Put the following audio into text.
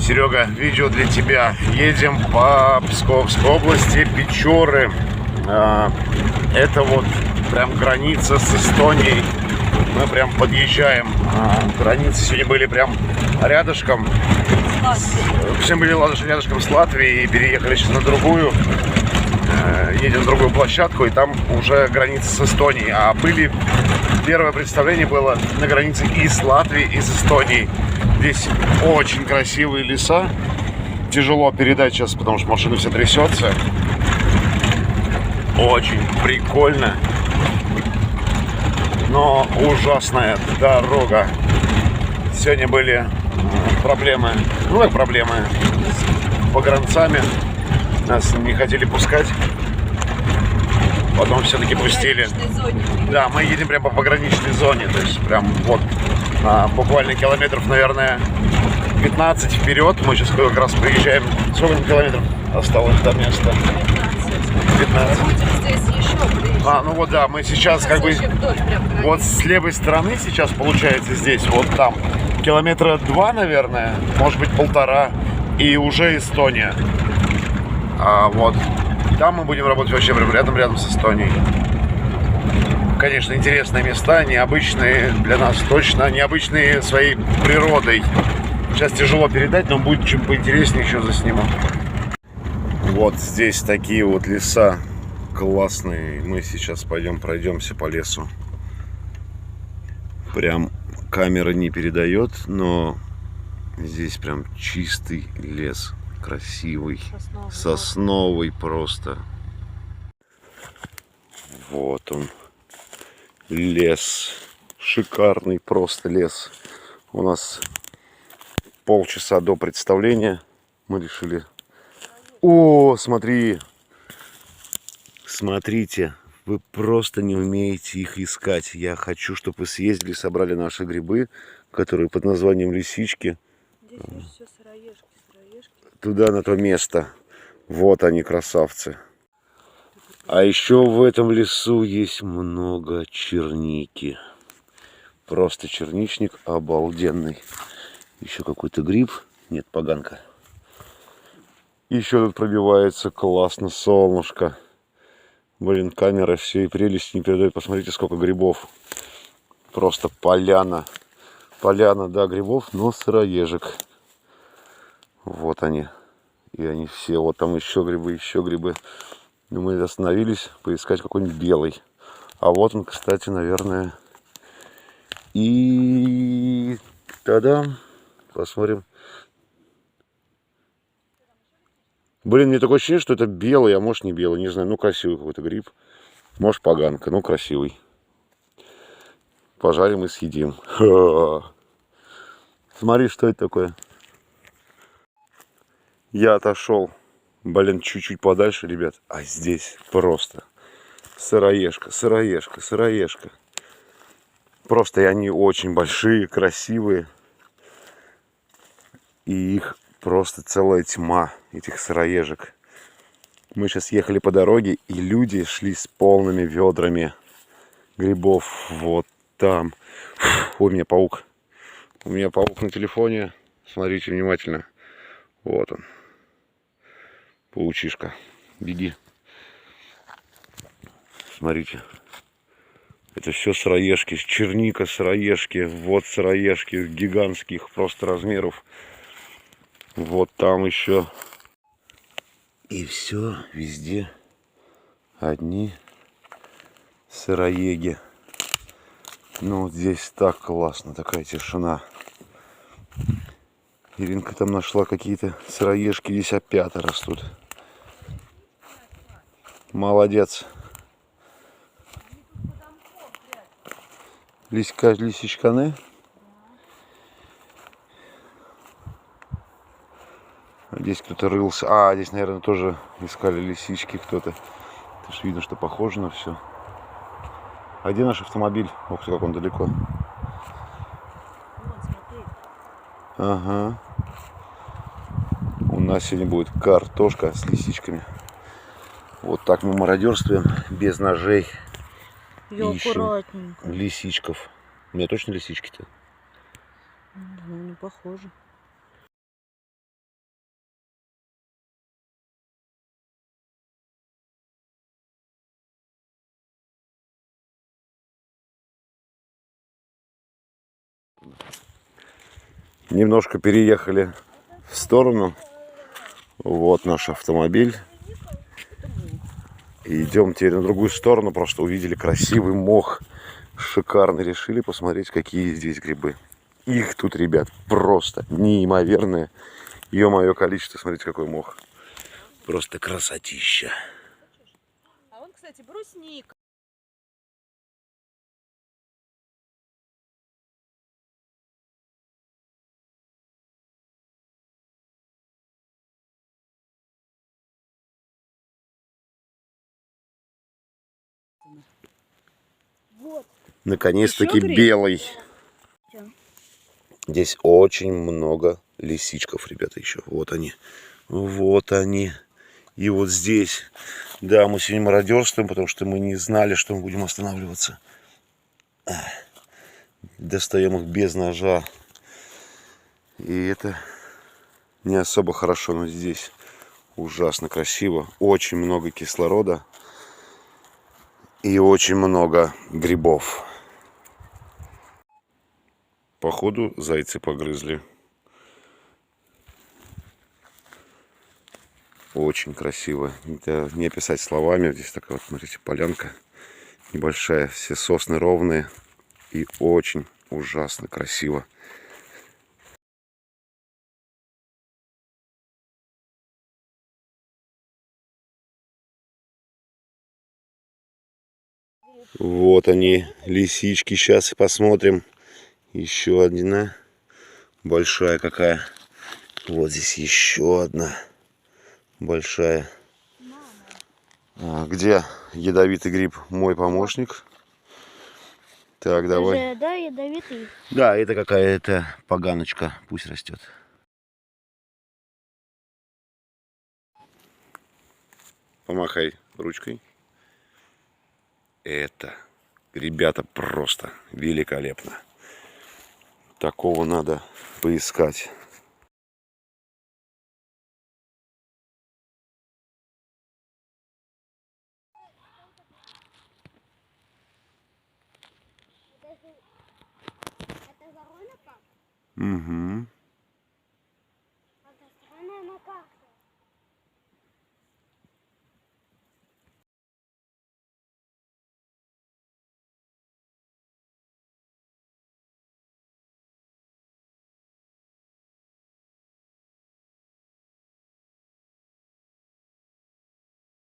Серега, видео для тебя. Едем по Псковской области, Печоры. Это вот прям граница с Эстонией. Мы прям подъезжаем. Границы сегодня были прям рядышком. Все были рядышком с Латвией и переехали сейчас на другую. Едем на другую площадку, и там уже граница с Эстонией. А были... Первое представление было на границе и с Латвией, и с Эстонией. Здесь очень красивые леса. Тяжело передать сейчас, потому что машина вся трясется. Очень прикольно. Но ужасная дорога. Сегодня были проблемы. Ну как проблемы? С погранцами. Нас не хотели пускать. Потом все-таки пустили. Да, мы едем прямо по пограничной зоне. То есть прям вот буквально километров, наверное, 15 вперед. Мы сейчас как раз приезжаем. Сколько километров осталось до места? 15. Ну вот да, мы сейчас как бы вот с левой стороны сейчас получается здесь, вот там километра 2, наверное, может быть 1,5, и уже Эстония. Вот там мы будем работать вообще рядом с Эстонией. Конечно, интересные места, необычные для нас точно, необычные своей природой. Сейчас тяжело передать, но будет чуть поинтереснее, еще засниму. Вот здесь такие вот леса классные. Мы сейчас пойдем пройдемся по лесу. Прям камера не передает, но здесь прям чистый лес. Красивый, сосновый просто. Вот он, лес, шикарный просто лес. У нас полчаса до представления мы решили... О, смотри, смотрите, вы просто не умеете их искать. Я хочу, чтобы вы съездили, собрали наши грибы, которые под названием лисички. Здесь все сыроежки. Туда, на то место. Вот они, красавцы. А еще в этом лесу есть много черники. Просто черничник обалденный. Еще какой-то гриб. Нет, поганка. Еще тут пробивается классно солнышко. Блин, камера всей прелести не передает. Посмотрите, сколько грибов. Просто поляна. Поляна, да, грибов, но сыроежек. Вот они. И они все. Вот там еще грибы, еще грибы. И мы остановились поискать какой-нибудь белый. А вот он, кстати, наверное. И тогда посмотрим. Блин, мне такое ощущение, что это белый, а может не белый. Не знаю, ну красивый какой-то гриб. Может поганка, ну красивый. Пожарим и съедим. Смотри, что это такое. Я отошел, блин, чуть-чуть подальше, ребят. А здесь просто сыроежка, сыроежка, сыроежка. Просто и они очень большие, красивые. И их просто целая тьма, этих сыроежек. Мы сейчас ехали по дороге, и люди шли с полными ведрами грибов. Вот там. Ой, у меня паук. У меня паук на телефоне. Смотрите внимательно. Вот он. Паучишка. Беги. Смотрите. Это все сыроежки. Черника сыроежки. Вот сыроежки гигантских просто размеров. Вот там еще. И все везде одни сыроеги. Ну вот здесь так классно. Такая тишина. Иринка там нашла какие-то сыроежки. Здесь опята растут. Молодец. Лисичканы. Здесь кто-то рылся. Здесь, наверное, тоже искали лисички кто-то. Потому что видно, что похоже на все. А где наш автомобиль? Ух ты, как он далеко. Вон, смотри. Ага. У нас сегодня будет картошка с лисичками. Вот так мы мародерствуем без ножей. Я аккуратненько. Лисичков. У меня точно лисички-то? Ну, не похоже. Немножко переехали в сторону. Вот наш автомобиль. И идем теперь на другую сторону. Просто увидели красивый мох. Шикарно. Решили посмотреть, какие здесь грибы. Их тут, ребят, просто неимоверное. Ё-моё, количество. Смотрите, какой мох. Просто красотища. А он, кстати, брусник. Вот. Наконец-таки белый. Здесь очень много лисичков, ребята, еще. Вот они. Вот они. И вот здесь. Да, мы сегодня мародерствуем, потому что мы не знали, что мы будем останавливаться. Достаем их без ножа. И это не особо хорошо, но здесь ужасно красиво. Очень много кислорода. И очень много грибов. Походу, зайцы погрызли. Очень красиво. Это не описать словами. Здесь такая вот, смотрите, полянка небольшая. Все сосны ровные. И очень ужасно красиво. Вот они, лисички. Сейчас посмотрим. Еще одна. Большая какая. Вот здесь еще одна. Большая. Где ядовитый гриб? Мой помощник. Так, давай. Да, ядовитый. Да, это какая-то поганочка. Пусть растет. Помахай ручкой. Это, ребята, просто великолепно. Такого надо поискать. Угу.